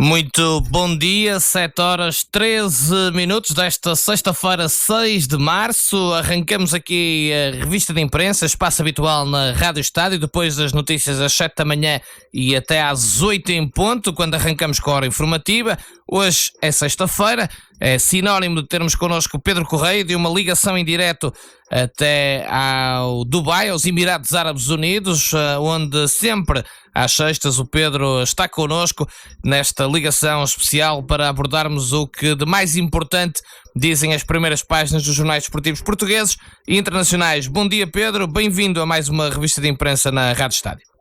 Muito bom dia, 7h13 desta sexta-feira, 6 de março. Arrancamos aqui a revista de imprensa, espaço habitual na Rádio Estádio, depois das notícias às 7 da manhã e até às 8 em ponto, quando arrancamos com a hora informativa. Hoje é sexta-feira, é sinónimo de termos connosco Pedro Correia, de uma ligação em direto até ao Dubai, aos Emirados Árabes Unidos, onde sempre às sextas o Pedro está connosco nesta ligação especial para abordarmos o que de mais importante dizem as primeiras páginas dos jornais desportivos portugueses e internacionais. Bom dia, Pedro, bem-vindo a mais uma revista de imprensa na Rádio Estádio.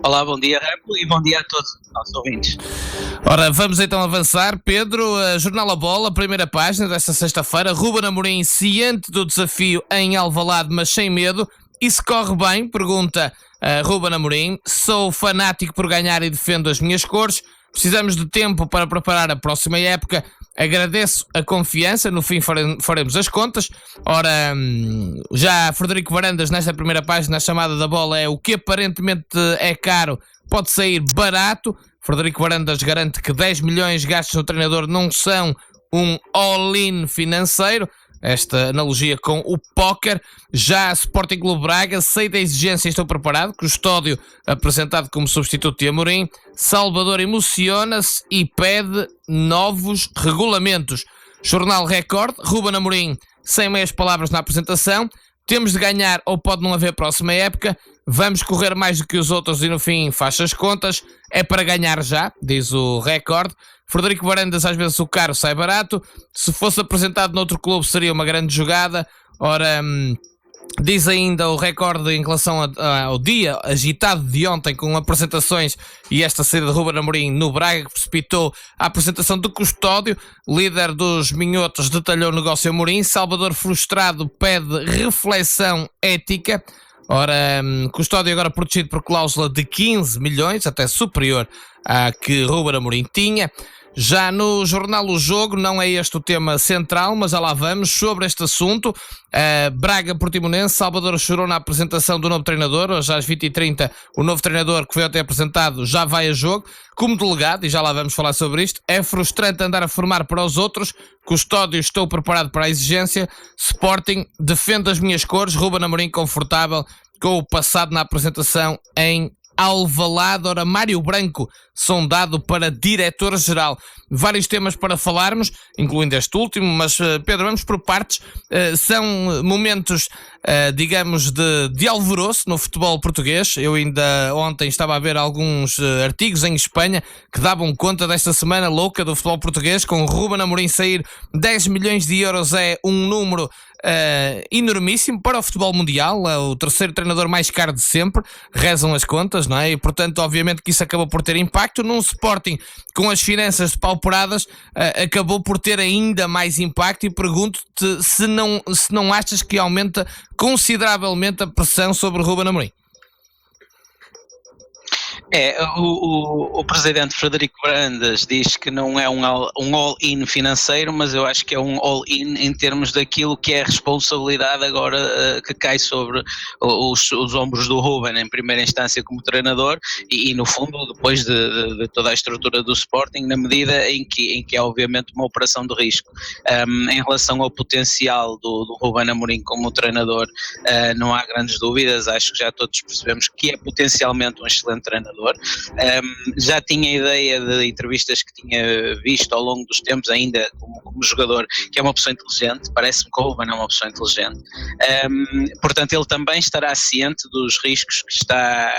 Olá, bom dia, Rambo, e bom dia a todos os nossos ouvintes. Ora, vamos então avançar. Pedro, Jornal A Bola, primeira página desta sexta-feira. Ruben Amorim ciente do desafio em Alvalade, mas sem medo. E se corre bem? Pergunta Ruben Amorim. Sou fanático por ganhar e defendo as minhas cores. Precisamos de tempo para preparar a próxima época. Agradeço a confiança, no fim faremos as contas. Ora, já Frederico Varandas, nesta primeira página, a chamada da bola é: o que aparentemente é caro pode sair barato. Frederico Varandas garante que 10 milhões gastos no treinador não são um all-in financeiro. Esta analogia com o póquer. Já Sporting Clube Braga, sei da exigência e estou preparado. Custódio apresentado como substituto de Amorim. Salvador emociona-se e pede novos regulamentos. Jornal Record, Ruben Amorim, sem meias palavras na apresentação. Temos de ganhar ou pode não haver próxima época. Vamos correr mais do que os outros e no fim faz as contas. É para ganhar já, diz o Record. Frederico Varandas, às vezes o caro sai barato. Se fosse apresentado noutro clube seria uma grande jogada. Ora, diz ainda o Record em relação ao dia agitado de ontem com apresentações e esta saída de Ruben Amorim no Braga, que precipitou a apresentação de Custódio. Líder dos minhotos detalhou o negócio Amorim. Salvador frustrado pede reflexão ética. Ora, Custódio agora protegido por cláusula de 15 milhões, até superior à que Ruben Amorim tinha. Já no jornal O Jogo, não é este o tema central, mas já lá vamos sobre este assunto. Braga-Portimonense, Salvador chorou na apresentação do novo treinador. Hoje às 20h30 o novo treinador que foi até apresentado já vai a jogo como delegado, e já lá vamos falar sobre isto. É frustrante andar a formar para os outros. Custódio, estou preparado para a exigência. Sporting, defendo as minhas cores. Ruben Amorim confortável com o passado na apresentação em Alvalade. Ora, Mário Branco sondado para diretor-geral. Vários temas para falarmos, incluindo este último, mas Pedro, vamos por partes. São momentos, digamos, de alvoroço no futebol português. Eu ainda ontem estava a ver alguns artigos em Espanha que davam conta desta semana louca do futebol português, com Ruben Amorim sair. 10 milhões de euros é um número enormíssimo para o futebol mundial. É o terceiro treinador mais caro de sempre, rezam as contas, não é? E portanto, obviamente que isso acabou por ter impacto num Sporting com as finanças depauperadas. Acabou por ter ainda mais impacto, e pergunto-te se não achas que aumenta consideravelmente a pressão sobre Ruben Amorim. O presidente Frederico Varandas diz que não é um all-in financeiro, mas eu acho que é um all-in em termos daquilo que é a responsabilidade agora que cai sobre os ombros do Ruben, em primeira instância como treinador e no fundo depois de toda a estrutura do Sporting, na medida em que é obviamente uma operação de risco. Em relação ao potencial do Ruben Amorim como treinador, não há grandes dúvidas. Acho que já todos percebemos que é potencialmente um excelente treinador. Já tinha ideia de entrevistas que tinha visto ao longo dos tempos, ainda como jogador, que é uma pessoa inteligente. Parece-me que o Ruben é uma pessoa inteligente. Portanto, ele também estará ciente dos riscos que está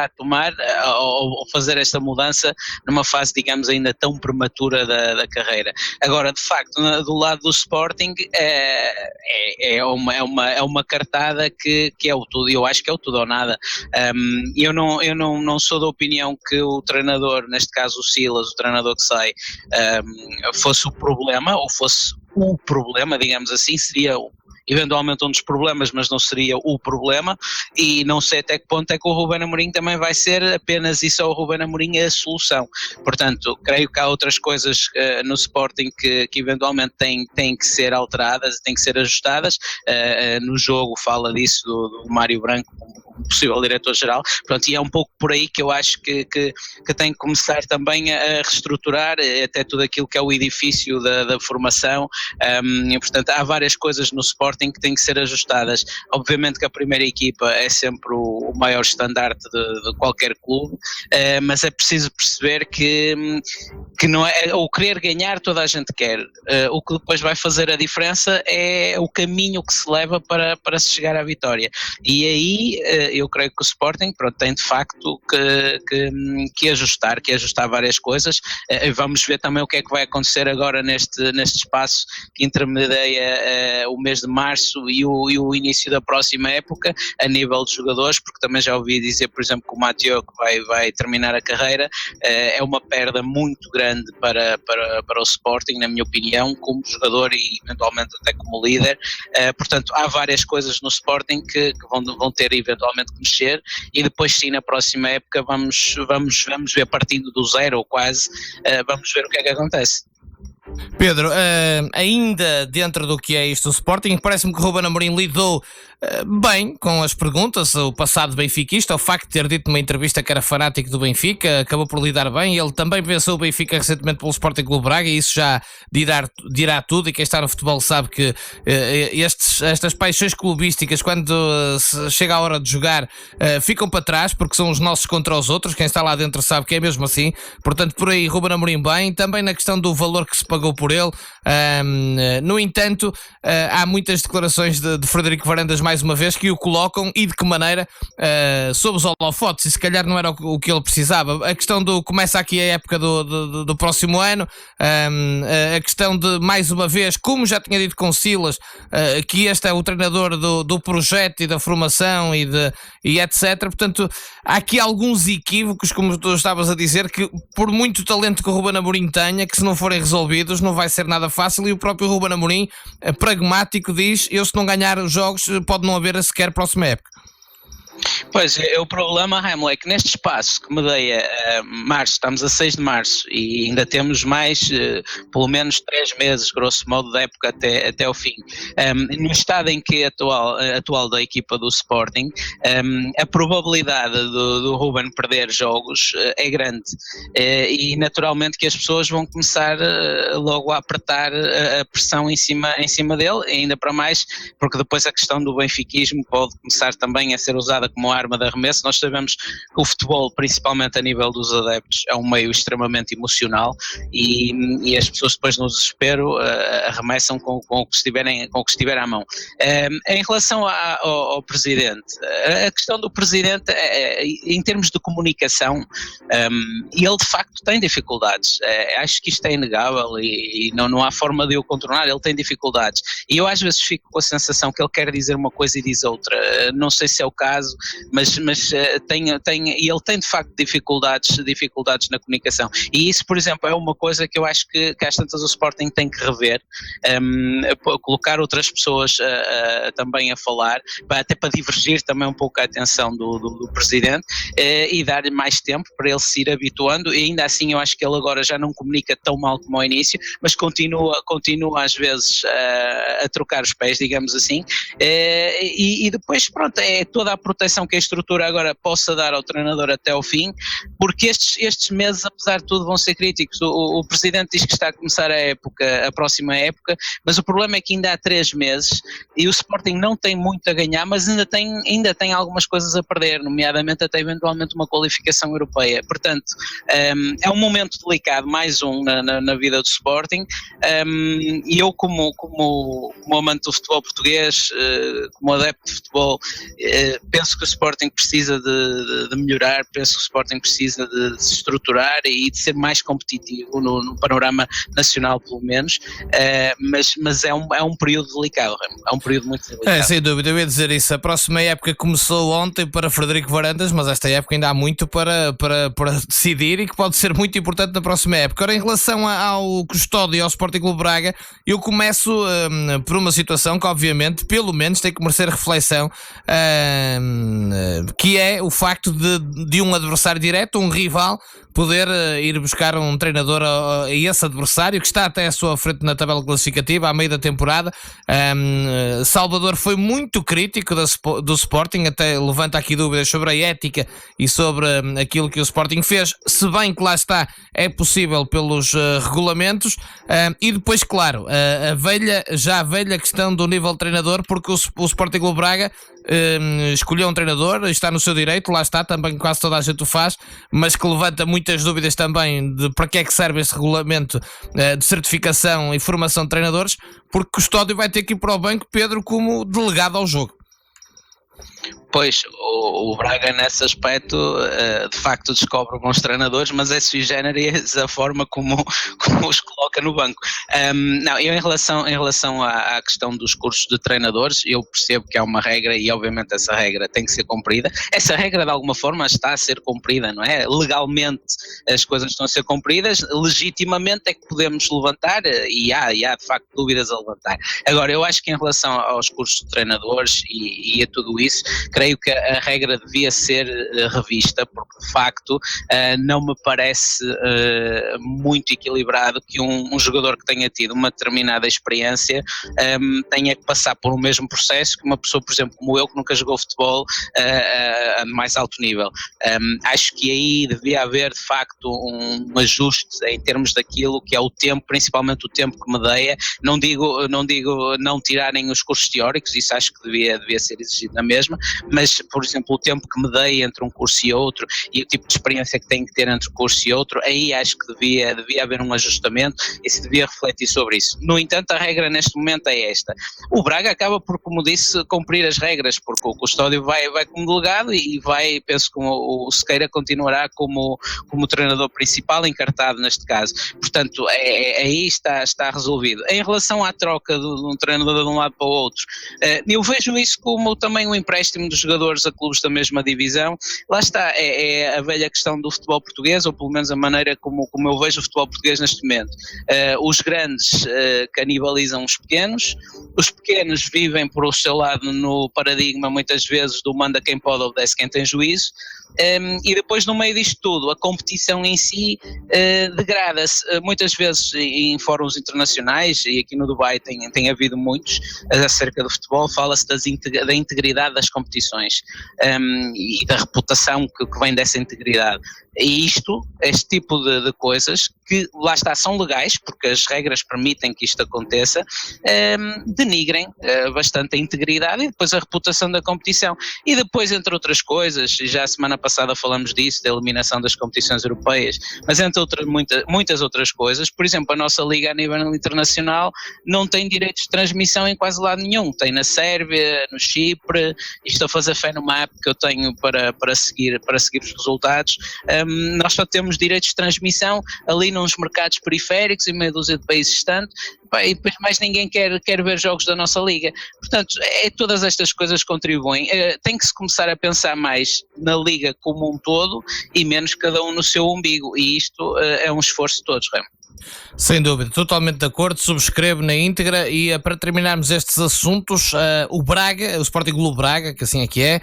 a tomar ao fazer esta mudança numa fase, digamos, ainda tão prematura da carreira. Agora, de facto, do lado do Sporting é uma cartada que é o tudo. Eu acho que é o tudo ou nada. Eu não sou da opinião que o treinador, neste caso o Silas, o treinador que sai, fosse o problema, ou fosse o problema, digamos assim. Seria eventualmente um dos problemas, mas não seria o problema, e não sei até que ponto é que o Ruben Amorim também vai ser apenas e só o Ruben Amorim a solução. Portanto, creio que há outras coisas no Sporting que eventualmente têm que ser alteradas, têm que ser ajustadas. No jogo fala disso do Mário Branco como possível diretor-geral, pronto, e é um pouco por aí que eu acho que tem que começar também a reestruturar até tudo aquilo que é o edifício da formação, e, portanto, há várias coisas no Sporting que têm que ser ajustadas. Obviamente que a primeira equipa é sempre o maior estandarte de qualquer clube, mas é preciso perceber que não é, o querer ganhar toda a gente quer, o que depois vai fazer a diferença é o caminho que se leva para se chegar à vitória, e aí eu creio que o Sporting, pronto, tem de facto que ajustar várias coisas. Vamos ver também o que é que vai acontecer agora neste espaço que intermedia o mês de março e o início da próxima época a nível de jogadores, porque também já ouvi dizer, por exemplo, que o Mathieu, que vai terminar a carreira, é uma perda muito grande para o Sporting, na minha opinião, como jogador e eventualmente até como líder. Portanto, há várias coisas no Sporting que vão ter eventualmente que mexer, e depois sim, na próxima época vamos ver, partindo do zero ou quase, vamos ver o que é que acontece. Pedro, ainda dentro do que é isto o Sporting, parece-me que o Ruben Amorim lidou bem com as perguntas, o passado benfiquista, o facto de ter dito numa entrevista que era fanático do Benfica, acabou por lidar bem. Ele também venceu o Benfica recentemente pelo Sporting Clube Braga, e isso já dirá tudo, e quem está no futebol sabe que estas paixões clubísticas, quando se chega a hora de jogar, ficam para trás, porque são os nossos contra os outros. Quem está lá dentro sabe que é mesmo assim. Portanto, por aí Ruben Amorim bem, também na questão do valor que se pagou por ele. No entanto, há muitas declarações de Frederico Varandas, mais uma vez, que o colocam, e de que maneira, sob os holofotes, e se calhar não era o que ele precisava. A questão do começa aqui a época do próximo ano, a questão de, mais uma vez, como já tinha dito com Silas, que este é o treinador do projeto e da formação e etc. Portanto, há aqui alguns equívocos, como tu estavas a dizer, que por muito talento que o Ruben Amorim tenha, que se não forem resolvidos não vai ser nada fácil, e o próprio Ruben Amorim, pragmático, diz: eu, se não ganhar os jogos, pode não haver sequer próxima época. Pois, o problema, Raimel, é que neste espaço que me dei a março, estamos a 6 de março e ainda temos mais, pelo menos 3 meses, grosso modo, da época até o fim. No estado em que atual da equipa do Sporting, a probabilidade do Ruben perder jogos é grande, e naturalmente que as pessoas vão começar logo a apertar a pressão em cima dele, ainda para mais, porque depois a questão do benfiquismo pode começar também a ser usada como arma de arremesso. Nós sabemos que o futebol, principalmente a nível dos adeptos, é um meio extremamente emocional, e as pessoas depois no desespero arremessam com o que estiver à mão. Em relação ao Presidente, a questão do Presidente, em termos de comunicação, ele de facto tem dificuldades. Acho que isto é inegável e não há forma de eu contornar. Ele tem dificuldades, e eu às vezes fico com a sensação que ele quer dizer uma coisa e diz outra. Não sei se é o caso, mas ele tem de facto dificuldades na comunicação, e isso, por exemplo, é uma coisa que eu acho que às tantas o Sporting tem que rever, colocar outras pessoas também a falar, até para divergir também um pouco a atenção do Presidente, e dar-lhe mais tempo para ele se ir habituando. E ainda assim eu acho que ele agora já não comunica tão mal como ao início, mas continua às vezes a trocar os pés, digamos assim, e depois pronto, é toda a proteção que a estrutura agora possa dar ao treinador até ao fim, porque estes meses, apesar de tudo, vão ser críticos. O Presidente diz que está a começar a próxima época, mas o problema é que ainda há 3 meses e o Sporting não tem muito a ganhar, mas ainda tem algumas coisas a perder, nomeadamente até eventualmente uma qualificação europeia. Portanto, é um momento delicado, mais um na vida do Sporting, e eu como amante do futebol português, como adepto de futebol, penso penso que o Sporting precisa de melhorar, penso que o Sporting precisa de se estruturar e de ser mais competitivo no panorama nacional, pelo menos, mas é um período delicado, é um período muito delicado. Sem dúvida, eu ia dizer isso. A próxima época começou ontem para Frederico Varandas, mas esta época ainda há muito para decidir e que pode ser muito importante na próxima época. Ora, em relação ao Custódio e ao Sporting Clube Braga, eu começo por uma situação que obviamente pelo menos tem que merecer reflexão, que é o facto de um adversário direto, um rival, poder ir buscar um treinador a esse adversário que está até à sua frente na tabela classificativa à meio da temporada. Salvador foi muito crítico do Sporting, até levanta aqui dúvidas sobre a ética e sobre aquilo que o Sporting fez, se bem que lá está, é possível pelos regulamentos. E depois, claro, a velha questão do nível de treinador, porque o Sporting Clube Braga escolheu um treinador, está no seu direito, lá está, também quase toda a gente o faz, mas que levanta muitas dúvidas também de para que é que serve esse regulamento de certificação e formação de treinadores, porque Custódio vai ter que ir para o banco, Pedro, como delegado ao jogo. Pois, o Braga nesse aspecto de facto descobre bons treinadores, mas é sui generis a forma como os coloca no banco. Não, eu em relação à questão dos cursos de treinadores, eu percebo que há uma regra e obviamente essa regra tem que ser cumprida. Essa regra de alguma forma está a ser cumprida, não é? Legalmente as coisas estão a ser cumpridas, legitimamente é que podemos levantar e há de facto dúvidas a levantar. Agora, eu acho que em relação aos cursos de treinadores e a tudo isso, creio que a regra devia ser revista, porque de facto não me parece muito equilibrado que um jogador que tenha tido uma determinada experiência tenha que passar por o mesmo processo que uma pessoa, por exemplo, como eu, que nunca jogou futebol a mais alto nível. Acho que aí devia haver de facto um ajuste em termos daquilo que é o tempo, principalmente o tempo que medeia. Não digo não tirarem os cursos teóricos, isso acho que devia ser exigido na mesma, mas, por exemplo, o tempo que me dei entre um curso e outro e o tipo de experiência que tenho que ter entre um curso e outro, aí acho que devia haver um ajustamento e se devia refletir sobre isso. No entanto, a regra neste momento é esta. O Braga acaba por, como disse, cumprir as regras, porque o Custódio vai como delegado e vai, penso que o Sequeira continuará como treinador principal, encartado neste caso. Portanto, aí está resolvido. Em relação à troca de um treinador de um lado para o outro, eu vejo isso como também um empréstimo dos jogadores a clubes da mesma divisão. Lá está, é a velha questão do futebol português, ou pelo menos a maneira como eu vejo o futebol português neste momento. Os grandes canibalizam os pequenos vivem por o seu lado no paradigma muitas vezes do manda quem pode, obedece quem tem juízo. E depois no meio disto tudo a competição em si degrada-se muitas vezes em fóruns internacionais, e aqui no Dubai tem havido muitos acerca do futebol, fala-se da integridade das competições e da reputação que vem dessa integridade. E este tipo de coisas que lá está, são legais, porque as regras permitem que isto aconteça, denigrem bastante a integridade e depois a reputação da competição. E depois, entre outras coisas, já a semana passada falamos disso, da eliminação das competições europeias, mas entre muitas outras coisas, por exemplo, a nossa liga a nível internacional não tem direitos de transmissão em quase lado nenhum, tem na Sérvia, no Chipre, e estou a fazer fé no mapa que eu tenho para seguir os resultados. Nós só temos direitos de transmissão ali nos mercados periféricos, em meia dúzia de países distantes, e depois mais ninguém quer ver jogos da nossa liga. Portanto, todas estas coisas contribuem. Tem que se começar a pensar mais na liga como um todo e menos cada um no seu umbigo, e isto é um esforço de todos, Remo. Sem dúvida, totalmente de acordo, subscrevo na íntegra. E para terminarmos estes assuntos, o Braga, o Sporting Clube Braga, que assim é que é,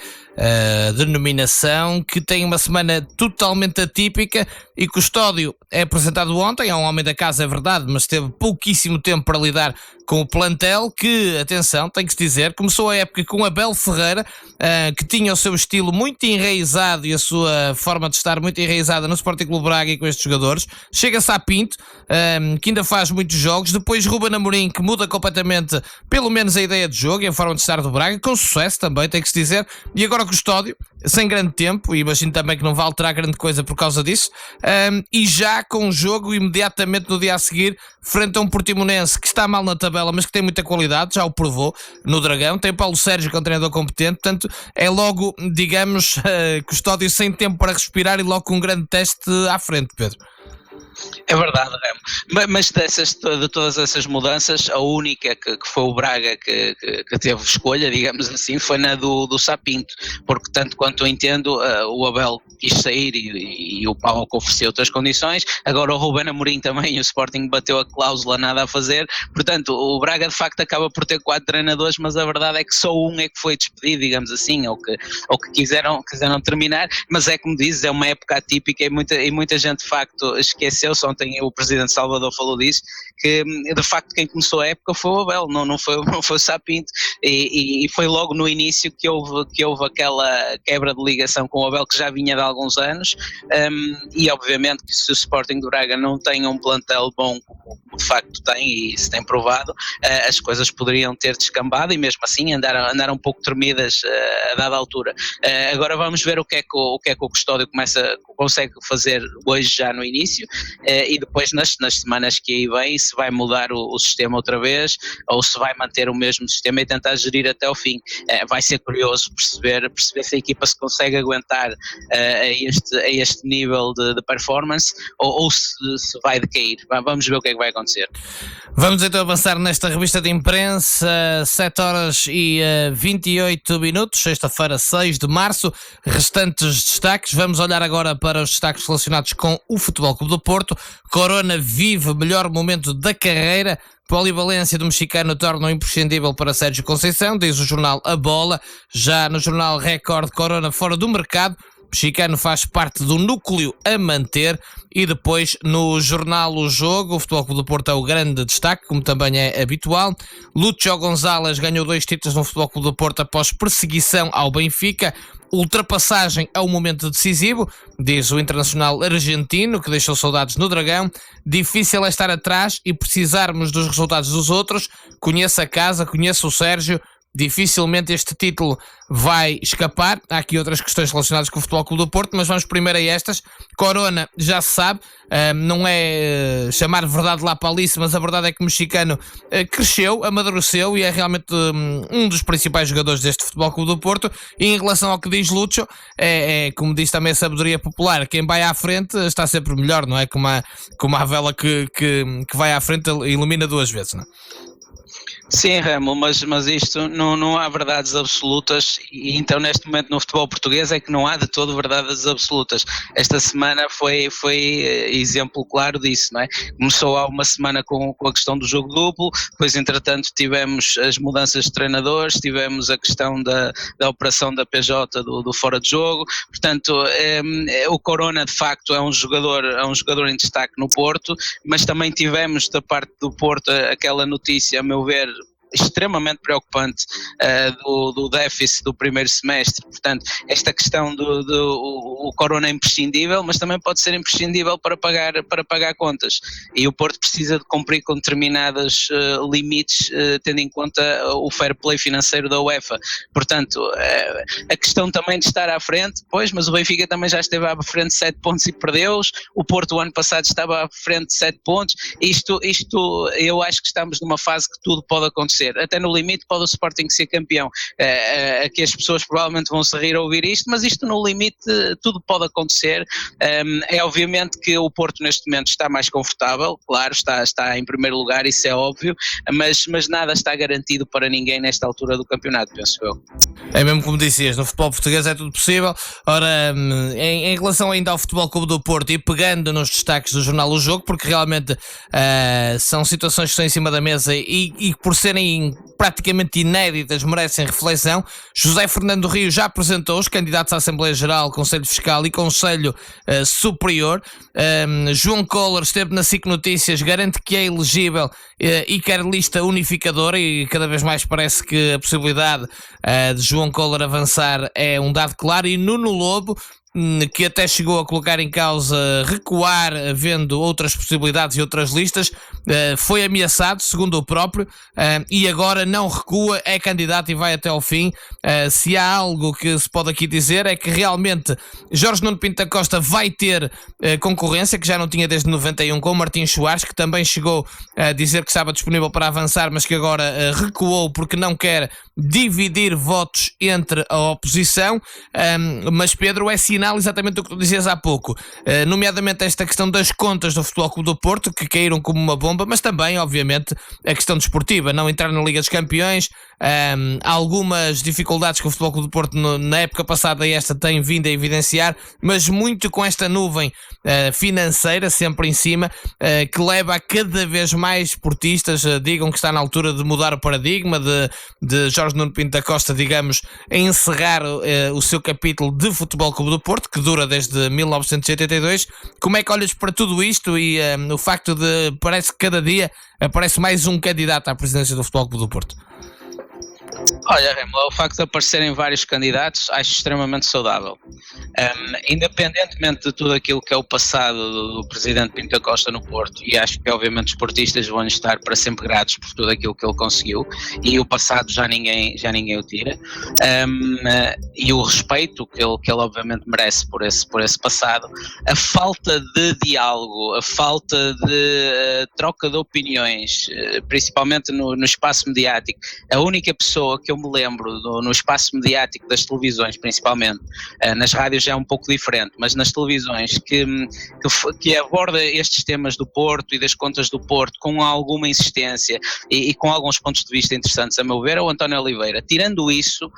denominação, que tem uma semana totalmente atípica, e Custódio é apresentado ontem, é um homem da casa, é verdade, mas teve pouquíssimo tempo para lidar com o plantel, que, atenção, tem que se dizer, começou a época com Abel Ferreira, que tinha o seu estilo muito enraizado e a sua forma de estar muito enraizada no Sporting Clube Braga e com estes jogadores. Chega-se a Pinto, que ainda faz muitos jogos, depois Ruben Amorim, que muda completamente pelo menos a ideia de jogo e a forma de estar do Braga, com sucesso também, tem que se dizer, e agora Custódio, sem grande tempo, e imagino também que não vai alterar grande coisa por causa disso, e já com um jogo imediatamente no dia a seguir, frente a um Portimonense que está mal na tabela, mas que tem muita qualidade, já o provou no Dragão. Tem Paulo Sérgio, que é um treinador competente, portanto é logo, digamos, Custódio sem tempo para respirar e logo com um grande teste à frente, Pedro. É verdade, Remo. Mas de todas essas mudanças, a única que foi o Braga que teve escolha, digamos assim, foi na do Sapinto, porque tanto quanto eu entendo, o Abel quis sair e o Paulo ofereceu outras condições. Agora o Ruben Amorim também, o Sporting bateu a cláusula, nada a fazer. Portanto, o Braga de facto acaba por ter 4 treinadores, mas a verdade é que só um é que foi despedido, digamos assim, ou que quiseram terminar. Mas é como dizes, é uma época atípica e muita gente de facto esqueceu-se. Ontem o presidente Salvador falou disso, que de facto quem começou a época foi o Abel, não foi o Sapinto, e foi logo no início que houve aquela quebra de ligação com o Abel que já vinha de alguns anos, e obviamente que se o Sporting do Braga não tem um plantel bom como de facto tem, e se tem provado, as coisas poderiam ter descambado e mesmo assim andaram um pouco tremidas a dada altura. Agora vamos ver o que é que o Custódio consegue fazer hoje já no início, e depois nas semanas que aí vem, se vai mudar o sistema outra vez ou se vai manter o mesmo sistema e tentar gerir até ao fim. Vai ser curioso perceber se a equipa se consegue aguentar a este nível de performance ou se vai decair. Vamos ver o que é que vai acontecer. Vamos então avançar nesta revista de imprensa, 7 horas e 28 minutos, sexta-feira, 6 de março. Restantes destaques, vamos olhar agora para os destaques relacionados com o Futebol Clube do Porto. Corona vive o melhor momento da carreira. Polivalência do mexicano torna-o imprescindível para Sérgio Conceição, diz o jornal A Bola. Já no jornal Record, Corona fora do mercado. Mexicano faz parte do núcleo a manter. E depois no jornal O Jogo, o Futebol Clube do Porto é o grande destaque, como também é habitual. Lúcio Gonzalez ganhou 2 títulos no Futebol Clube do Porto após perseguição ao Benfica. Ultrapassagem ao momento decisivo, diz o internacional argentino, que deixou saudades no Dragão. Difícil é estar atrás e precisarmos dos resultados dos outros. Conheço a casa, conheço o Sérgio. Dificilmente este título vai escapar. Há aqui outras questões relacionadas com o Futebol Clube do Porto, mas vamos primeiro a estas. Corona, já se sabe, não é chamar verdade lá para Alice, mas a verdade é que o mexicano cresceu, amadureceu e é realmente um dos principais jogadores deste Futebol Clube do Porto. E em relação ao que diz Lúcio, como diz também a sabedoria popular, quem vai à frente está sempre melhor, não é? Como a vela que vai à frente ilumina 2 vezes, não é? Sim, Remo, mas isto não há verdades absolutas, e então neste momento no futebol português é que não há de todo verdades absolutas. Esta semana foi exemplo claro disso, não é? Começou há uma semana com a questão do jogo duplo, depois entretanto tivemos as mudanças de treinadores, tivemos a questão da operação da PJ do fora de jogo, portanto o Corona de facto é um jogador em destaque no Porto, mas também tivemos da parte do Porto aquela notícia, a meu ver, extremamente preocupante do déficit do primeiro semestre. Portanto, esta questão o Corona é imprescindível, mas também pode ser imprescindível para pagar contas, e o Porto precisa de cumprir com determinados limites, tendo em conta o fair play financeiro da UEFA. Portanto, a questão também de estar à frente, mas o Benfica também já esteve à frente de 7 pontos e perdeu-os. O Porto o ano passado estava à frente de 7 pontos. Isto eu acho que estamos numa fase que tudo pode acontecer. Até no limite pode o Sporting ser campeão. Aqui as pessoas provavelmente vão se rir a ouvir isto, mas isto no limite tudo pode acontecer. É obviamente que o Porto neste momento está mais confortável, claro, está em primeiro lugar, isso é óbvio, mas nada está garantido para ninguém nesta altura do campeonato, penso eu. É mesmo como dizias, no futebol português é tudo possível. Ora, em relação ainda ao Futebol Clube do Porto, e pegando nos destaques do jornal O Jogo, porque realmente são situações que estão em cima da mesa e por serem praticamente inéditas merecem reflexão. José Fernando Rio já apresentou os candidatos à Assembleia Geral, Conselho Fiscal e Conselho Superior. João Collor esteve na SIC Notícias, garante que é elegível e quer lista unificadora, e cada vez mais parece que a possibilidade de João Collor avançar é um dado claro. E Nuno Lobo que até chegou a colocar em causa recuar, havendo outras possibilidades e outras listas, foi ameaçado, segundo o próprio, e agora não recua, é candidato e vai até ao fim. Se há algo que se pode aqui dizer é que realmente Jorge Nuno Pinto da Costa vai ter concorrência, que já não tinha desde 91, com o Martim Soares, que também chegou a dizer que estava disponível para avançar, mas que agora recuou porque não quer dividir votos entre a oposição. Mas Pedro, é sinal exatamente do que tu dizias há pouco, nomeadamente esta questão das contas do Futebol Clube do Porto, que caíram como uma bomba, mas também, obviamente, a questão desportiva, não entrar na Liga dos Campeões, algumas dificuldades que o Futebol Clube do Porto na época passada e esta tem vindo a evidenciar, mas muito com esta nuvem financeira sempre em cima, que leva a cada vez mais esportistas digam que está na altura de mudar o paradigma, de Jorge Nuno Pinto da Costa, digamos, a encerrar o seu capítulo de Futebol Clube do Porto, que dura desde 1982. Como é que olhas para tudo isto e o facto de parece que cada dia aparece mais um candidato à presidência do Futebol Clube do Porto? Olha, Remo, o facto de aparecerem vários candidatos acho extremamente saudável. Independentemente de tudo aquilo que é o passado do presidente Pinto da Costa no Porto, e acho que obviamente os esportistas vão estar para sempre gratos por tudo aquilo que ele conseguiu, e o passado já ninguém o tira, e o respeito que ele obviamente merece por esse passado, a falta de diálogo, a falta de troca de opiniões, principalmente no espaço mediático. A única pessoa que eu me lembro no espaço mediático das televisões, principalmente, nas rádios já é um pouco diferente, mas nas televisões que aborda estes temas do Porto e das contas do Porto com alguma insistência e com alguns pontos de vista interessantes, a meu ver, é o António Oliveira. Tirando isso,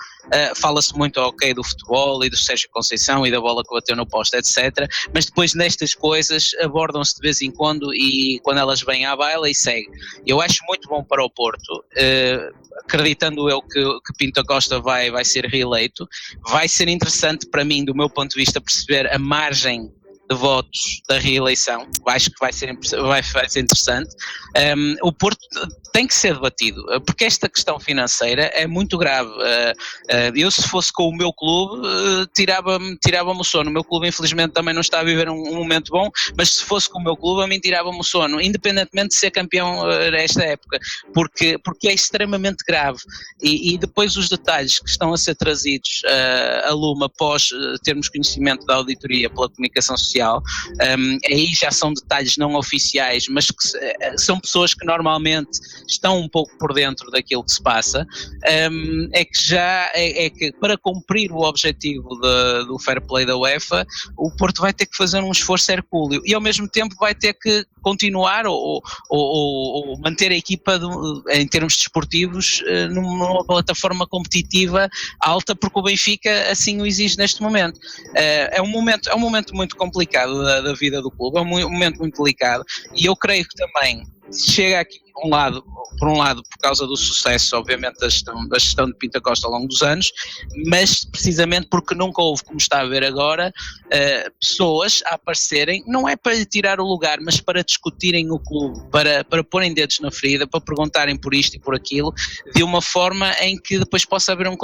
fala-se muito do futebol e do Sérgio Conceição e da bola que bateu no poste, etc. Mas depois nestas coisas abordam-se de vez em quando, e quando elas vêm à baila e segue. Eu acho muito bom para o Porto, acreditando eu que Pinto da Costa vai ser reeleito. Vai ser interessante para mim, do meu ponto de vista, perceber a margem de votos da reeleição. Acho que vai ser interessante. O Porto tem que ser debatido, porque esta questão financeira é muito grave. Eu, se fosse com o meu clube, tirava-me o sono. O meu clube infelizmente também não está a viver um momento bom, mas se fosse com o meu clube, a mim tirava-me o sono, independentemente de ser campeão nesta época, porque é extremamente grave. E depois os detalhes que estão a ser trazidos a lume após termos conhecimento da auditoria pela comunicação social, aí já são detalhes não oficiais, mas que são pessoas que normalmente estão um pouco por dentro daquilo que se passa, é que para cumprir o objetivo do fair play da UEFA, o Porto vai ter que fazer um esforço hercúleo e ao mesmo tempo vai ter que continuar ou manter a equipa em termos desportivos numa plataforma competitiva alta, porque o Benfica assim o exige neste momento. É um momento muito complicado da vida do clube, é um momento muito delicado, e eu creio que também chega aqui por um lado por causa do sucesso, obviamente, da gestão de Pinto da Costa ao longo dos anos, mas precisamente porque nunca houve, como está a ver agora, pessoas a aparecerem, não é para lhe tirar o lugar, mas para discutirem o clube, para porem dedos na ferida, para perguntarem por isto e por aquilo, de uma forma em que depois possa haver um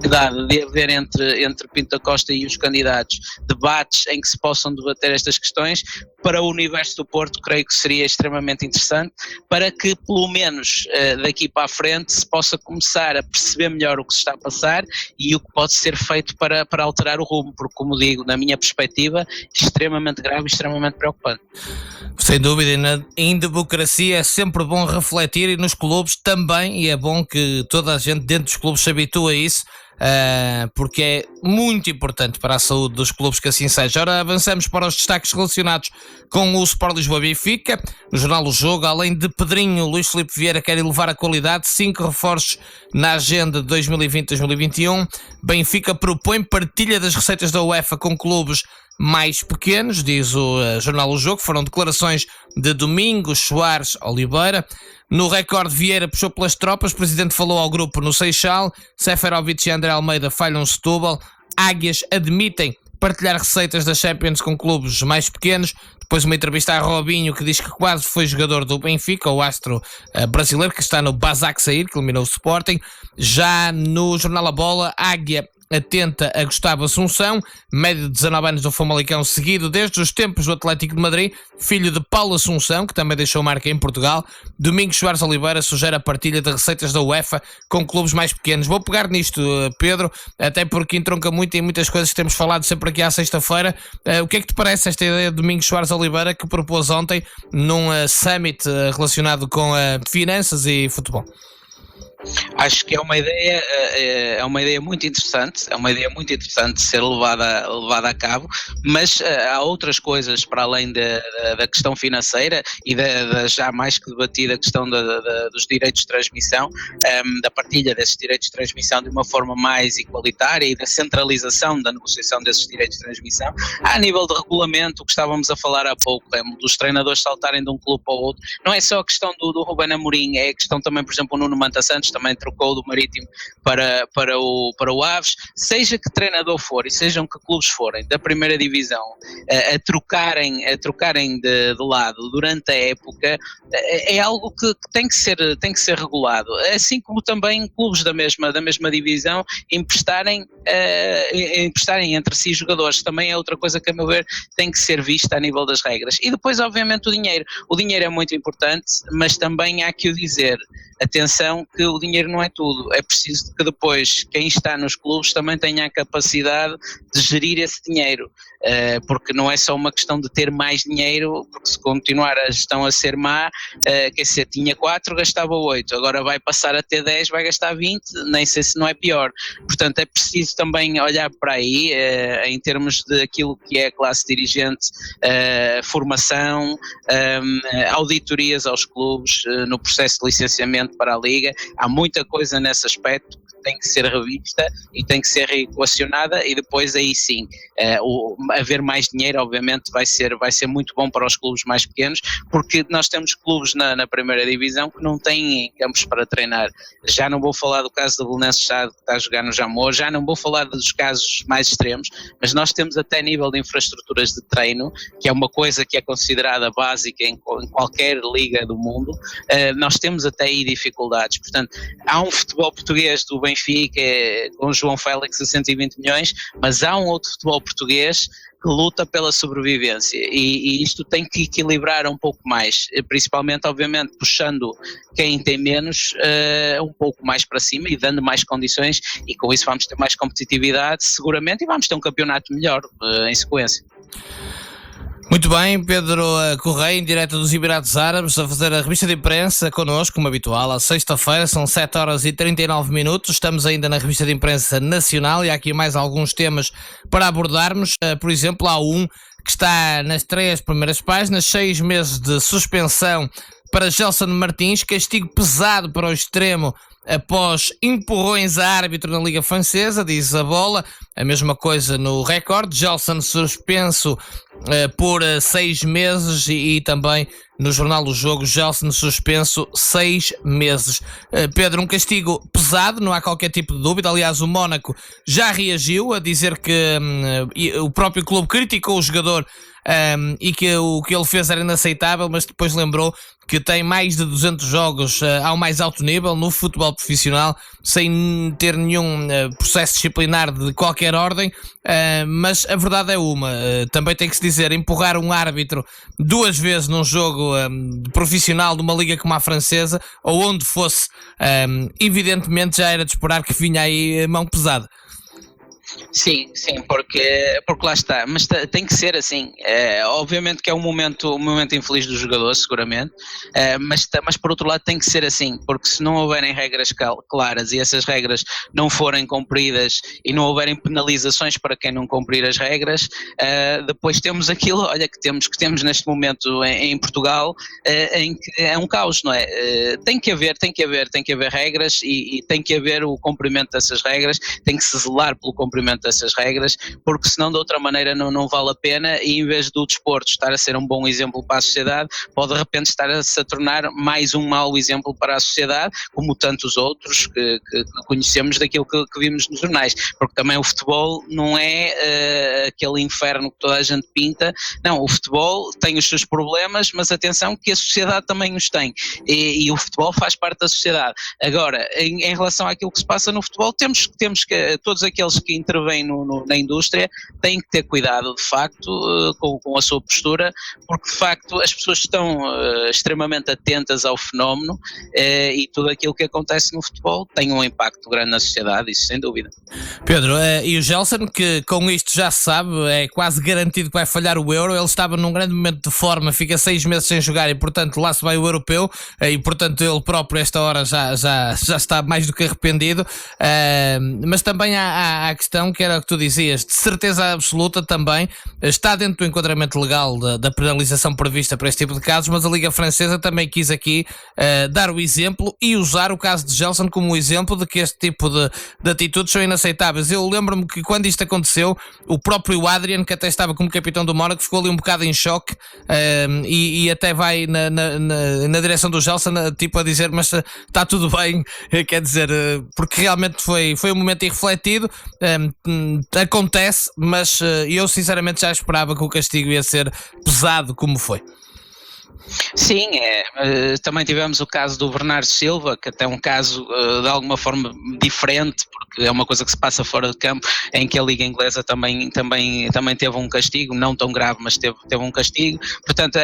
de haver entre Pinto da Costa e os candidatos debates em que se possam debater estas questões. Para o universo do Porto, creio que seria extremamente interessante, para que pelo menos daqui para a frente se possa começar a perceber melhor o que se está a passar e o que pode ser feito para alterar o rumo, porque, como digo, na minha perspectiva, extremamente grave e extremamente preocupante. Sem dúvida, em democracia é sempre bom refletir, e nos clubes também, e é bom que toda a gente dentro dos clubes se habitue a isso, porque é muito importante para a saúde dos clubes que assim seja. Ora, avançamos para os destaques relacionados com o Sport Lisboa Benfica. No jornal O Jogo, além de Pedrinho, Luís Filipe Vieira quer elevar a qualidade, 5 reforços na agenda de 2020-2021. Benfica propõe partilha das receitas da UEFA com clubes mais pequenos, diz o jornal O Jogo. Foram declarações de Domingos Soares Oliveira. No Record, Vieira puxou pelas tropas, o presidente falou ao grupo no Seixal. Seferovic e André Almeida falham Setúbal. Águias admitem partilhar receitas da Champions com clubes mais pequenos. Depois uma entrevista a Robinho, que diz que quase foi jogador do Benfica, o astro brasileiro que está no Basak Sair, que eliminou o Sporting. Já no jornal A Bola, Águia atenta a Gustavo Assunção, médio de 19 anos do Famalicão, seguido desde os tempos do Atlético de Madrid, filho de Paulo Assunção, que também deixou marca em Portugal. Domingos Soares Oliveira sugere a partilha de receitas da UEFA com clubes mais pequenos. Vou pegar nisto, Pedro, até porque entronca muito em muitas coisas que temos falado sempre aqui à sexta-feira. O que é que te parece esta ideia de Domingos Soares Oliveira, que propôs ontem num summit relacionado com finanças e futebol? Acho que é uma ideia muito interessante, de ser levada a cabo, mas há outras coisas para além da questão financeira e da já mais que debatida questão dos direitos de transmissão, da partilha desses direitos de transmissão de uma forma mais igualitária e da centralização da negociação desses direitos de transmissão. A nível de regulamento, o que estávamos a falar há pouco, dos treinadores saltarem de um clube para o outro, não é só a questão do Ruben Amorim, é a questão também, por exemplo, o Nuno Manta Santos também trocou do Marítimo para o Aves, seja que treinador for e sejam que clubes forem da primeira divisão a trocarem de lado durante a época, é algo que tem que ser regulado, assim como também clubes da mesma divisão emprestarem entre si jogadores, também é outra coisa que a meu ver tem que ser vista a nível das regras. E depois obviamente o dinheiro é muito importante, mas também há que o dizer, atenção que o dinheiro não é tudo, é preciso que depois quem está nos clubes também tenha a capacidade de gerir esse dinheiro, porque não é só uma questão de ter mais dinheiro, porque se continuar a gestão a ser má, quer dizer, tinha 4, gastava 8, agora vai passar a ter 10, vai gastar 20, nem sei se não é pior. Portanto é preciso também olhar para aí, em termos de aquilo que é a classe dirigente, formação, auditorias aos clubes, no processo de licenciamento para a Liga, há muita coisa nesse aspecto que tem que ser revista e tem que ser reequacionada, e depois aí sim, haver mais dinheiro obviamente vai ser muito bom para os clubes mais pequenos, porque nós temos clubes na primeira divisão que não têm campos para treinar. Já não vou falar do caso do Belenenses Sade, que está a jogar no Jamor, já não vou falar dos casos mais extremos, mas nós temos até nível de infraestruturas de treino, que é uma coisa que é considerada básica em qualquer liga do mundo, nós temos até aí dificuldades. Portanto, há um futebol português do Benfica com o João Félix a 120 milhões, mas há um outro futebol português que luta pela sobrevivência, e isto tem que equilibrar um pouco mais, principalmente obviamente puxando quem tem menos um pouco mais para cima e dando mais condições, e com isso vamos ter mais competitividade seguramente, e vamos ter um campeonato melhor em sequência. Muito bem, Pedro Correia, em direto dos Emirados Árabes, a fazer a revista de imprensa connosco, como habitual, à sexta-feira, são 7 horas e 39 minutos, estamos ainda na revista de imprensa nacional e há aqui mais alguns temas para abordarmos. Por exemplo, há um que está nas 3 primeiras páginas: 6 meses de suspensão para Gelson Martins, castigo pesado para o extremo após empurrões a árbitro na Liga Francesa, diz a Bola. A mesma coisa no Record, Gelson suspenso por 6 meses, e também no Jornal do Jogo, Gelson suspenso 6 meses. Pedro, um castigo pesado, não há qualquer tipo de dúvida. Aliás, o Mónaco já reagiu a dizer que o próprio clube criticou o jogador e que o que ele fez era inaceitável, mas depois lembrou que tem mais de 200 jogos ao mais alto nível no futebol profissional, sem ter nenhum processo disciplinar de qualquer ordem, mas a verdade é uma, também tem que se dizer, empurrar um árbitro 2 vezes num jogo profissional de uma liga como a francesa, ou onde fosse, evidentemente já era de esperar que vinha aí mão pesada. Sim, porque lá está, mas tem que ser assim. Obviamente que é um momento infeliz do jogador, seguramente, mas por outro lado tem que ser assim, porque se não houverem regras claras e essas regras não forem cumpridas e não houverem penalizações para quem não cumprir as regras, depois temos aquilo, olha, que temos neste momento em Portugal, em que é um caos, não é? Tem que haver regras, e tem que haver o cumprimento dessas regras, tem que se zelar pelo cumprimento cumprimento dessas regras, porque senão de outra maneira não vale a pena, e em vez do desporto estar a ser um bom exemplo para a sociedade, pode de repente estar-se a tornar mais um mau exemplo para a sociedade, como tantos outros que conhecemos daquilo que vimos nos jornais, porque também o futebol não é aquele inferno que toda a gente pinta. Não, o futebol tem os seus problemas, mas atenção que a sociedade também os tem, e o futebol faz parte da sociedade. Agora, em relação àquilo que se passa no futebol, temos que todos aqueles que intervêm na indústria têm que ter cuidado de facto com a sua postura, porque de facto as pessoas estão extremamente atentas ao fenómeno, e tudo aquilo que acontece no futebol tem um impacto grande na sociedade, isso sem dúvida. Pedro, e o Gelson, que com isto já se sabe, é quase garantido que vai falhar o Euro. Ele estava num grande momento de forma, fica 6 meses sem jogar e portanto lá se vai o Europeu, e portanto ele próprio esta hora já está mais do que arrependido, mas também há a questão que era o que tu dizias, de certeza absoluta também, está dentro do enquadramento legal da penalização prevista para este tipo de casos, mas a Liga Francesa também quis aqui dar o exemplo e usar o caso de Gelson como exemplo de que este tipo de atitudes são inaceitáveis. Eu lembro-me que quando isto aconteceu, o próprio Adrian, que até estava como capitão do Mónaco, ficou ali um bocado em choque, e até vai na direção do Gelson, tipo a dizer, mas está tudo bem, quer dizer, porque realmente foi um momento irrefletido, acontece, mas eu sinceramente já esperava que o castigo ia ser pesado como foi. Sim, também tivemos o caso do Bernardo Silva, que até é um caso de alguma forma diferente, porque é uma coisa que se passa fora de campo, em que a Liga Inglesa também teve um castigo, não tão grave, mas teve um castigo. Portanto,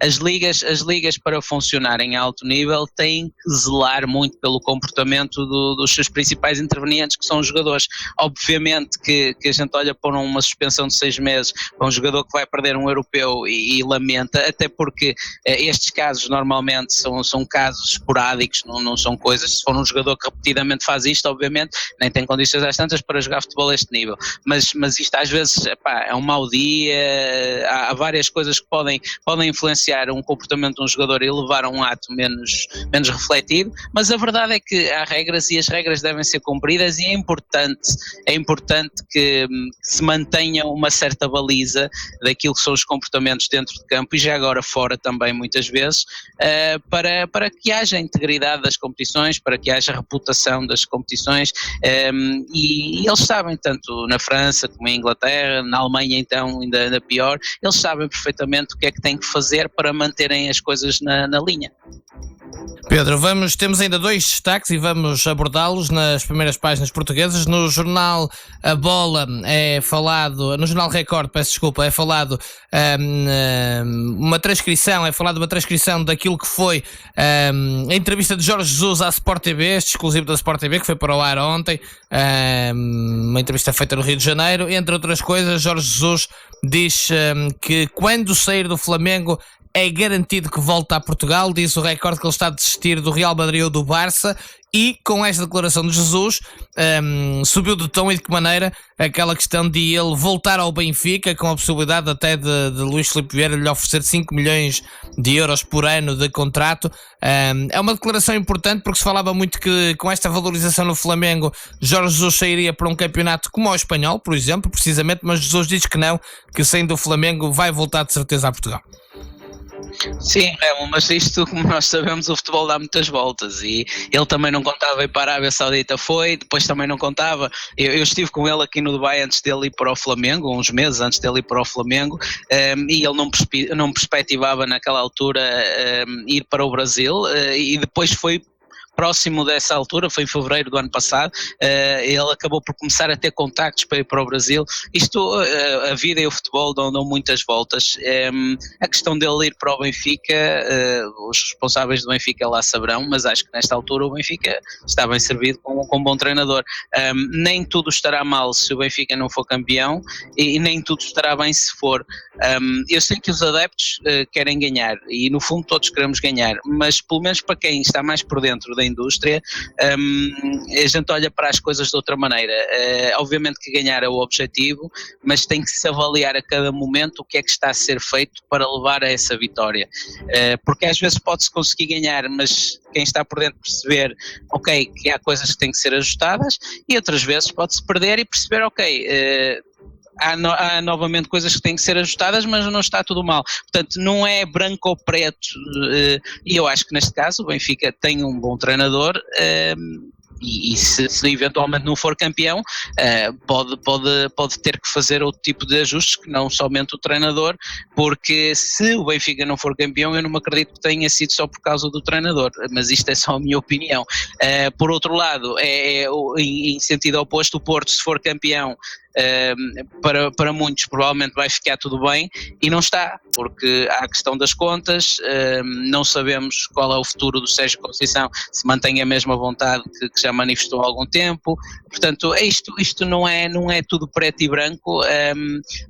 as ligas para funcionarem a alto nível têm que zelar muito pelo comportamento dos seus principais intervenientes, que são os jogadores. Obviamente que a gente olha para uma suspensão de 6 meses para um jogador que vai perder um europeu e lamenta, até porque estes casos normalmente são casos esporádicos, não são coisas. Se for um jogador que repetidamente faz isto, obviamente nem tem condições às tantas para jogar futebol a este nível, mas isto às vezes é um mau dia, há várias coisas que podem influenciar um comportamento de um jogador e levar a um ato menos refletido, mas a verdade é que há regras e as regras devem ser cumpridas, e é importante que se mantenha uma certa baliza daquilo que são os comportamentos dentro de campo e já agora fora também muitas vezes, para que haja integridade das competições, para que haja reputação das competições, e eles sabem, tanto na França como em Inglaterra, na Alemanha então ainda pior, eles sabem perfeitamente o que é que têm que fazer para manterem as coisas na linha. Pedro, temos ainda 2 destaques e vamos abordá-los nas primeiras páginas portuguesas. No jornal A Bola no jornal Record, é falado uma transcrição daquilo que foi a entrevista de Jorge Jesus à Sport TV, este exclusivo da Sport TV, que foi para o ar ontem, uma entrevista feita no Rio de Janeiro. Entre outras coisas, Jorge Jesus diz que quando sair do Flamengo é garantido que volta a Portugal. Diz o Record que ele está a desistir do Real Madrid ou do Barça, e com esta declaração de Jesus subiu de tom, e de que maneira, aquela questão de ele voltar ao Benfica, com a possibilidade até de Luís Filipe Vieira lhe oferecer 5 milhões de euros por ano de contrato. É uma declaração importante, porque se falava muito que com esta valorização no Flamengo Jorge Jesus sairia para um campeonato como o espanhol, por exemplo, precisamente, mas Jesus diz que não, que saindo do Flamengo vai voltar de certeza a Portugal. Sim, mas isto, como nós sabemos, o futebol dá muitas voltas, e ele também não contava ir para a Arábia Saudita, depois também não contava. Eu estive com ele aqui no Dubai antes dele ir para o Flamengo, uns meses antes dele ir para o Flamengo, e ele não perspectivava naquela altura ir para o Brasil, e depois foi próximo dessa altura, foi em fevereiro do ano passado, ele acabou por começar a ter contactos para ir para o Brasil. Isto, a vida e o futebol dão muitas voltas. A questão dele ir para o Benfica, os responsáveis do Benfica lá saberão, mas acho que nesta altura o Benfica está bem servido com um bom treinador. Nem tudo estará mal se o Benfica não for campeão, e nem tudo estará bem se for. Eu sei que os adeptos querem ganhar, e no fundo todos queremos ganhar, mas pelo menos para quem está mais por dentro da da indústria, a gente olha para as coisas de outra maneira. Obviamente que ganhar é o objetivo, mas tem que se avaliar a cada momento o que é que está a ser feito para levar a essa vitória, porque às vezes pode-se conseguir ganhar, mas quem está por dentro perceber, ok, que há coisas que têm que ser ajustadas, e outras vezes pode-se perder e perceber, ok, há novamente coisas que têm que ser ajustadas, mas não está tudo mal. Portanto, não é branco ou preto, e eu acho que neste caso o Benfica tem um bom treinador, e se eventualmente não for campeão, pode ter que fazer outro tipo de ajustes, que não somente o treinador, porque se o Benfica não for campeão, eu não me acredito que tenha sido só por causa do treinador, mas isto é só a minha opinião. Por outro lado, em sentido oposto, o Porto, se for campeão, para muitos provavelmente vai ficar tudo bem, e não está, porque há a questão das contas, não sabemos qual é o futuro do Sérgio Conceição, se mantém a mesma vontade que já manifestou há algum tempo. Portanto, isto não é tudo preto e branco.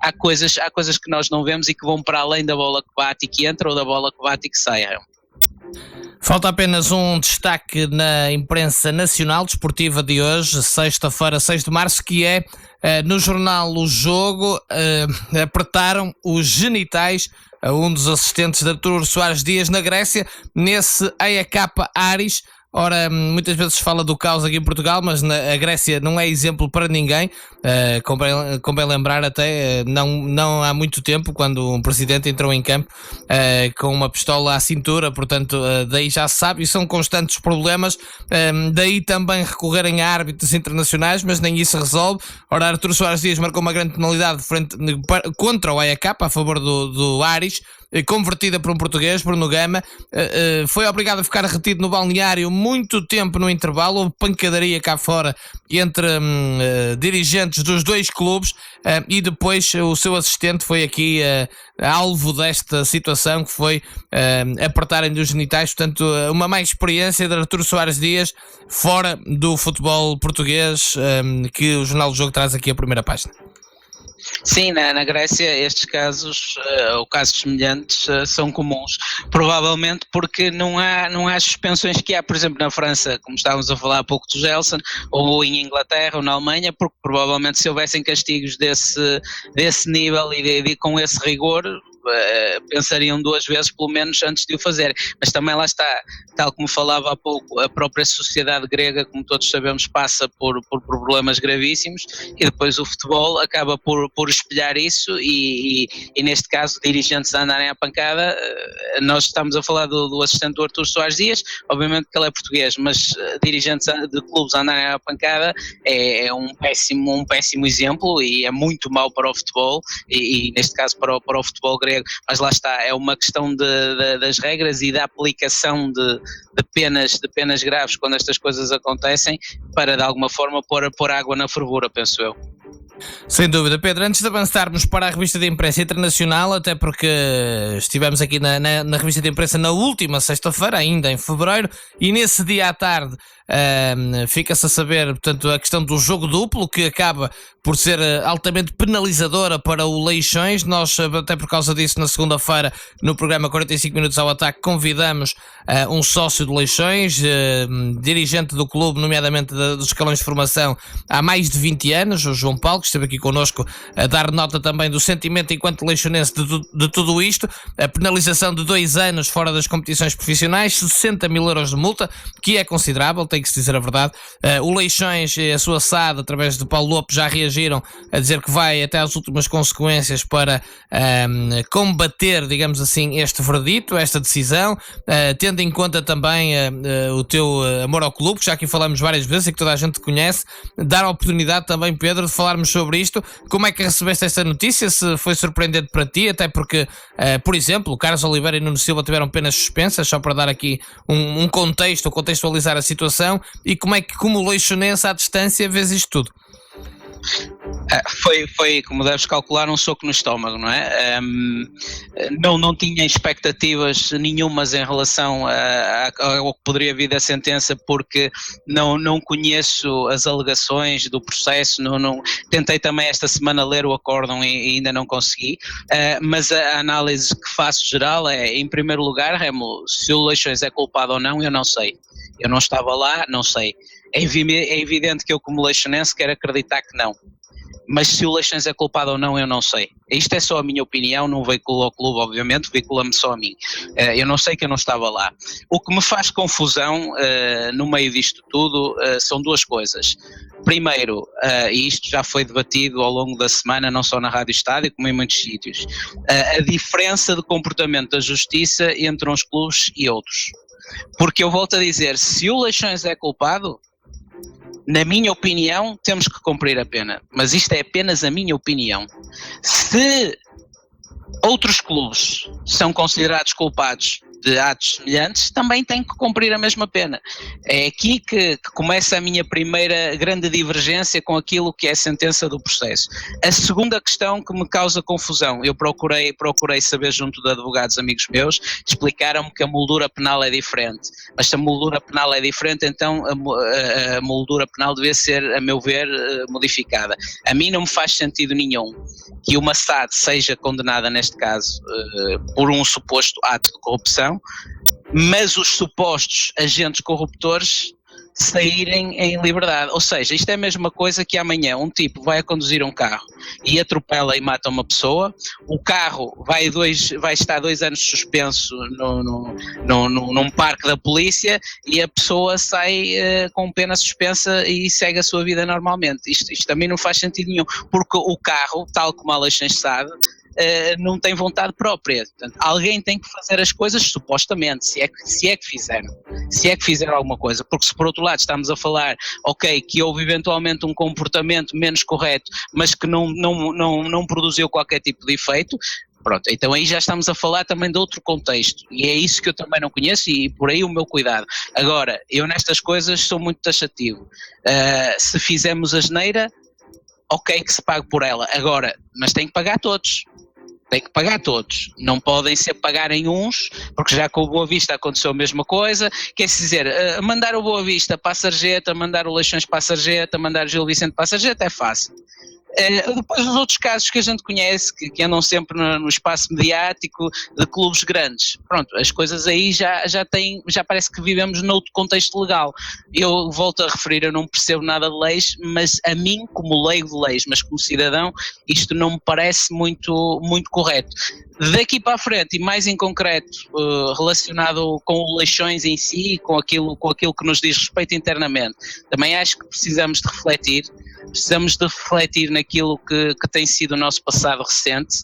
Há coisas que nós não vemos e que vão para além da bola que bate e que entra, ou da bola que bate e que sai. Falta apenas um destaque na imprensa nacional desportiva de hoje, sexta-feira, 6 de março, que é no jornal O Jogo, apertaram os genitais a um dos assistentes de Artur Soares Dias na Grécia, nesse AEK Aris. Ora, muitas vezes se fala do caos aqui em Portugal, mas a Grécia não é exemplo para ninguém. Convém lembrar até, não há muito tempo, quando um presidente entrou em campo com uma pistola à cintura, portanto, daí já se sabe, e são constantes problemas, daí também recorrerem a árbitros internacionais, mas nem isso resolve. Ora, Artur Soares Dias marcou uma grande penalidade contra o AEK, a favor do Aris, convertida por um português, Bruno Gama, foi obrigado a ficar retido no balneário muito tempo no intervalo. Houve pancadaria cá fora entre dirigentes dos dois clubes, e depois o seu assistente foi aqui alvo desta situação, que foi apertarem dos genitais. Portanto, uma má experiência de Artur Soares Dias fora do futebol português, que o Jornal do Jogo traz aqui a primeira página. Sim, na Grécia estes casos, ou casos semelhantes, são comuns, provavelmente porque não há suspensões que há, por exemplo, na França, como estávamos a falar há pouco do Gelson, ou em Inglaterra ou na Alemanha, porque provavelmente se houvessem castigos desse nível e com esse rigor, pensariam duas vezes pelo menos antes de o fazer. Mas também lá está, tal como falava há pouco, a própria sociedade grega, como todos sabemos, passa por problemas gravíssimos, e depois o futebol acaba por espelhar isso, e neste caso dirigentes a andarem à pancada. Nós estamos a falar do assistente do Artur Soares Dias, obviamente que ele é português, mas dirigentes de clubes a andarem à pancada é um péssimo exemplo, e é muito mau para o futebol, e neste caso para o futebol grego. Mas lá está, é uma questão das regras e da aplicação de penas graves quando estas coisas acontecem, para de alguma forma pôr água na fervura, penso eu. Sem dúvida, Pedro. Antes de avançarmos para a revista de imprensa internacional, até porque estivemos aqui na revista de imprensa na última sexta-feira, ainda em fevereiro, e nesse dia à tarde fica-se a saber, portanto, a questão do jogo duplo, que acaba por ser altamente penalizadora para o Leixões. Nós, até por causa disso, na segunda-feira, no programa 45 Minutos ao Ataque, convidamos um sócio do Leixões, dirigente do clube, nomeadamente dos escalões de formação, há mais de 20 anos, o João Paulo, que esteve aqui connosco a dar nota também do sentimento enquanto leixonense de tudo isto. A penalização de 2 anos fora das competições profissionais, 60 mil euros de multa, que é considerável, tem que se dizer a verdade. O Leixões e a sua SAD, através de Paulo Lopes, já reagiram a dizer que vai até às últimas consequências para combater, digamos assim, este verdito, esta decisão, tendo em conta também o teu amor ao clube, que já aqui falamos várias vezes e que toda a gente conhece. Dar a oportunidade também, Pedro, de falarmos sobre isto. Como é que recebeste esta notícia? Se foi surpreendente para ti, até porque, por exemplo, Carlos Oliveira e Nuno Silva tiveram penas suspensas, só para dar aqui um contexto, contextualizar a situação, e como é que, como leixonense à distância, vês isto tudo? Foi, como deves calcular, um soco no estômago, não é? Não tinha expectativas nenhumas em relação ao que poderia vir da sentença, porque não conheço as alegações do processo, tentei também esta semana ler o acórdão e ainda não consegui, mas a análise que faço geral é, em primeiro lugar, Remo, se o Leixões é culpado ou não, eu não sei. Eu não estava lá, não sei. É evidente que eu, como leixonense, quero acreditar que não. Mas se o Leixões é culpado ou não, eu não sei. Isto é só a minha opinião, não veicula ao clube, obviamente, veicula-me só a mim. Eu não sei, que eu não estava lá. O que me faz confusão no meio disto tudo são duas coisas. Primeiro, e isto já foi debatido ao longo da semana, não só na Rádio Estádio, como em muitos sítios, a diferença de comportamento da justiça entre uns clubes e outros. Porque eu volto a dizer, se o Leixões é culpado, na minha opinião, temos que cumprir a pena. Mas isto é apenas a minha opinião. Se outros clubes são considerados culpados de atos semelhantes, também têm que cumprir a mesma pena. É aqui que começa a minha primeira grande divergência com aquilo que é a sentença do processo. A segunda questão que me causa confusão, eu procurei saber junto de advogados amigos meus, explicaram-me que a moldura penal é diferente. Mas se a moldura penal é diferente, então a moldura penal devia ser, a meu ver, modificada. A mim não me faz sentido nenhum que uma SAD seja condenada, neste caso, por um suposto ato de corrupção, mas os supostos agentes corruptores saírem em liberdade. Ou seja, isto é a mesma coisa que amanhã um tipo vai a conduzir um carro e atropela e mata uma pessoa, o carro vai estar 2 anos suspenso num parque da polícia e a pessoa sai com pena suspensa e segue a sua vida normalmente. Isto também não faz sentido nenhum, porque o carro, tal como a Leixões sabe, não tem vontade própria. Portanto, alguém tem que fazer as coisas, supostamente, se é que fizeram alguma coisa, porque se por outro lado estamos a falar, ok, que houve eventualmente um comportamento menos correto, mas que não produziu qualquer tipo de efeito, pronto, então aí já estamos a falar também de outro contexto, e é isso que eu também não conheço, e por aí o meu cuidado. Agora, eu nestas coisas sou muito taxativo. Se fizemos asneira, ok que se pague por ela, agora, mas tem que pagar todos. Tem que pagar todos, não podem ser pagarem uns, porque já com o Boa Vista aconteceu a mesma coisa, quer dizer, mandar o Boa Vista para a Sarjeta, mandar o Leixões para a Sarjeta, mandar o Gil Vicente para a Sarjeta é fácil. Depois os outros casos que a gente conhece, que andam sempre no espaço mediático de clubes grandes, pronto, as coisas aí já parece que vivemos noutro contexto legal. Eu volto a referir, eu não percebo nada de leis, mas a mim, como leigo de leis, mas como cidadão, isto não me parece muito correto. Daqui para a frente, e mais em concreto, relacionado com o Leixões em si, com aquilo que nos diz respeito internamente, também acho que precisamos de refletir naquilo que tem sido o nosso passado recente,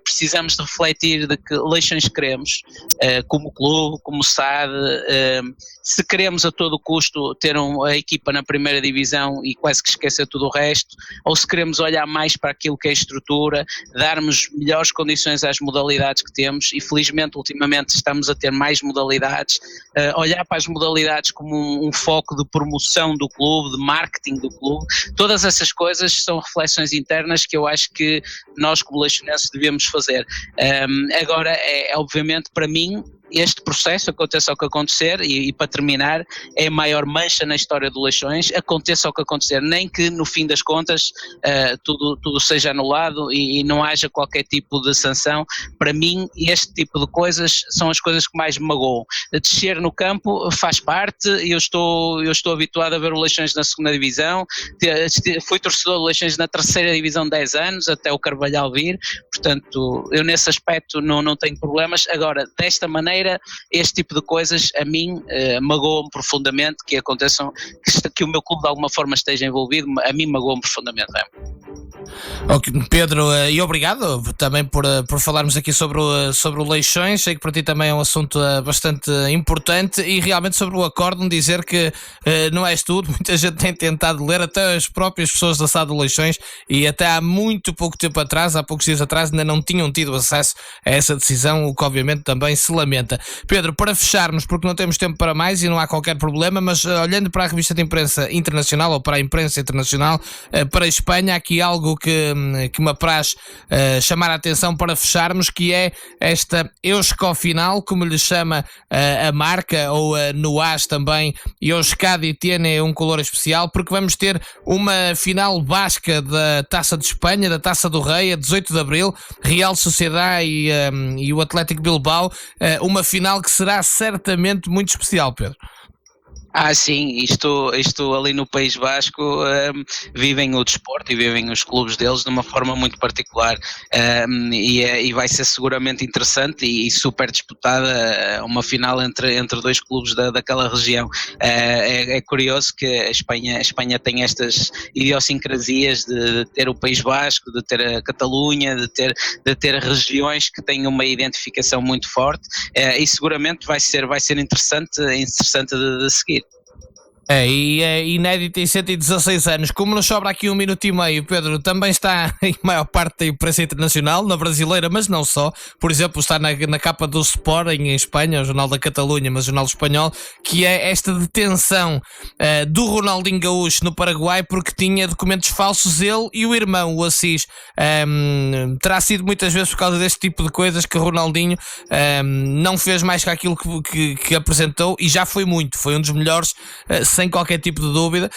precisamos de refletir de que Leixões queremos, como clube, como SAD, se queremos a todo custo ter a equipa na primeira divisão e quase que esquecer tudo o resto, ou se queremos olhar mais para aquilo que é a estrutura, darmos melhores condições às modalidades que temos, e felizmente ultimamente estamos a ter mais modalidades, olhar para as modalidades como um foco de promoção do clube, de marketing do clube. Todas essas coisas são reflexões internas que eu acho que nós como leixonenses devemos fazer. Agora, obviamente para mim, este processo, aconteça o que acontecer, e para terminar, é a maior mancha na história do Leixões, aconteça o que acontecer, nem que no fim das contas tudo seja anulado e não haja qualquer tipo de sanção. Para mim, este tipo de coisas são as coisas que mais me magoam. Descer no campo faz parte, eu estou habituado a ver o Leixões na segunda divisão, fui torcedor do Leixões na terceira divisão 10 anos, até o Carvalhal vir, portanto, eu nesse aspecto não tenho problemas. Agora, desta maneira, este tipo de coisas a mim magoam profundamente, que aconteçam, que o meu clube de alguma forma esteja envolvido, a mim magoam profundamente. Okay, Pedro, e obrigado também por falarmos aqui sobre o Leixões. Sei que para ti também é um assunto bastante importante, e realmente sobre o acórdão, dizer que não és tudo, muita gente tem tentado ler, até as próprias pessoas da SAD do Leixões, e até há muito pouco tempo atrás, há poucos dias atrás, ainda não tinham tido acesso a essa decisão, o que obviamente também se lamenta. Pedro, para fecharmos, porque não temos tempo para mais e não há qualquer problema, mas olhando para a revista de imprensa internacional, ou para a imprensa internacional, para a Espanha, há aqui algo que me apraz chamar a atenção para fecharmos, que é esta Euskofinal, como lhe chama a marca, ou no AS também, Euskadi tiene um color especial, porque vamos ter uma final basca da Taça de Espanha, da Taça do Rei, a 18 de Abril, Real Sociedade e o Atlético Bilbao, uma final que será certamente muito especial, Pedro. Sim, isto ali no País Basco, vivem o desporto e vivem os clubes deles de uma forma muito particular, e vai ser seguramente interessante e super disputada, uma final entre dois clubes daquela região. É curioso que a Espanha tem estas idiosincrasias de ter o País Basco, de ter a Catalunha, de ter regiões que têm uma identificação muito forte, e seguramente vai ser interessante de seguir. E é inédito em 116 anos. Como nos sobra aqui 1 minuto e meio, Pedro, também está em maior parte da imprensa internacional, na brasileira, mas não só. Por exemplo, está na capa do Sport em Espanha, o Jornal da Catalunha, mas o Jornal Espanhol, que é esta detenção do Ronaldinho Gaúcho no Paraguai porque tinha documentos falsos, ele e o irmão, o Assis. Terá sido muitas vezes por causa deste tipo de coisas que o Ronaldinho não fez mais que aquilo que apresentou, e já foi muito, foi um dos melhores, sem qualquer tipo de dúvida,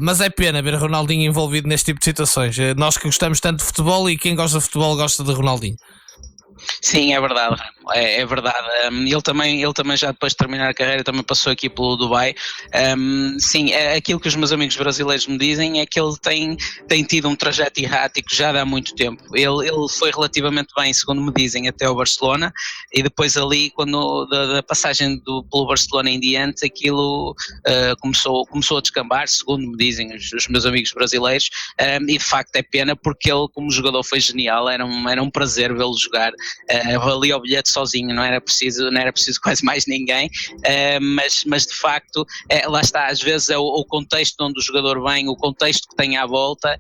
mas é pena ver Ronaldinho envolvido neste tipo de situações. Nós que gostamos tanto de futebol, e quem gosta de futebol gosta de Ronaldinho. Sim, é verdade, é verdade. Ele também já depois de terminar a carreira também passou aqui pelo Dubai. Sim, aquilo que os meus amigos brasileiros me dizem é que ele tem tido um trajeto errático já há muito tempo. Ele foi relativamente bem, segundo me dizem, até o Barcelona, e depois ali, quando da passagem pelo Barcelona em diante, aquilo começou a descambar, segundo me dizem os meus amigos brasileiros, e de facto é pena, porque ele como jogador foi genial, era um prazer vê-lo jogar. Valia o bilhete sozinho, não era preciso quase mais ninguém, mas de facto, lá está, às vezes é o contexto onde o jogador vem, o contexto que tem à volta,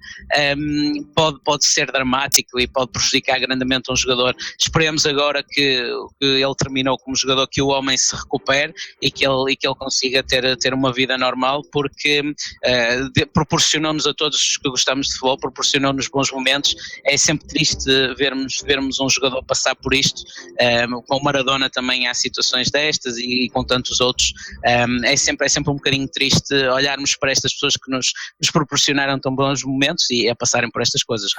pode ser dramático e pode prejudicar grandemente um jogador. Esperemos agora que ele terminou como jogador, que o homem se recupere e que ele consiga ter uma vida normal, porque proporcionou-nos a todos que gostamos de futebol, proporcionou-nos bons momentos. É sempre triste vermos um jogador passar por isto. Com o Maradona também há situações destas, e com tantos outros. É sempre um bocadinho triste olharmos para estas pessoas que nos proporcionaram tão bons momentos e a passarem por estas coisas.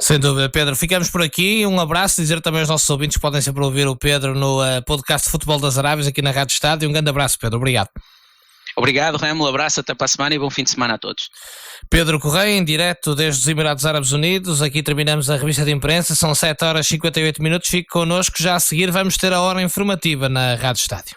Sem dúvida, Pedro. Ficamos por aqui. Um abraço, dizer também aos nossos ouvintes que podem sempre ouvir o Pedro no podcast de Futebol das Arábias aqui na Rádio Estádio. Um grande abraço, Pedro. Obrigado. Obrigado, Remo. Um abraço, até para a semana e bom fim de semana a todos. Pedro Correia, em direto desde os Emirados Árabes Unidos. Aqui terminamos a revista de imprensa. São 7 horas e 58 minutos. Fique connosco. Já a seguir vamos ter a hora informativa na Rádio Estádio.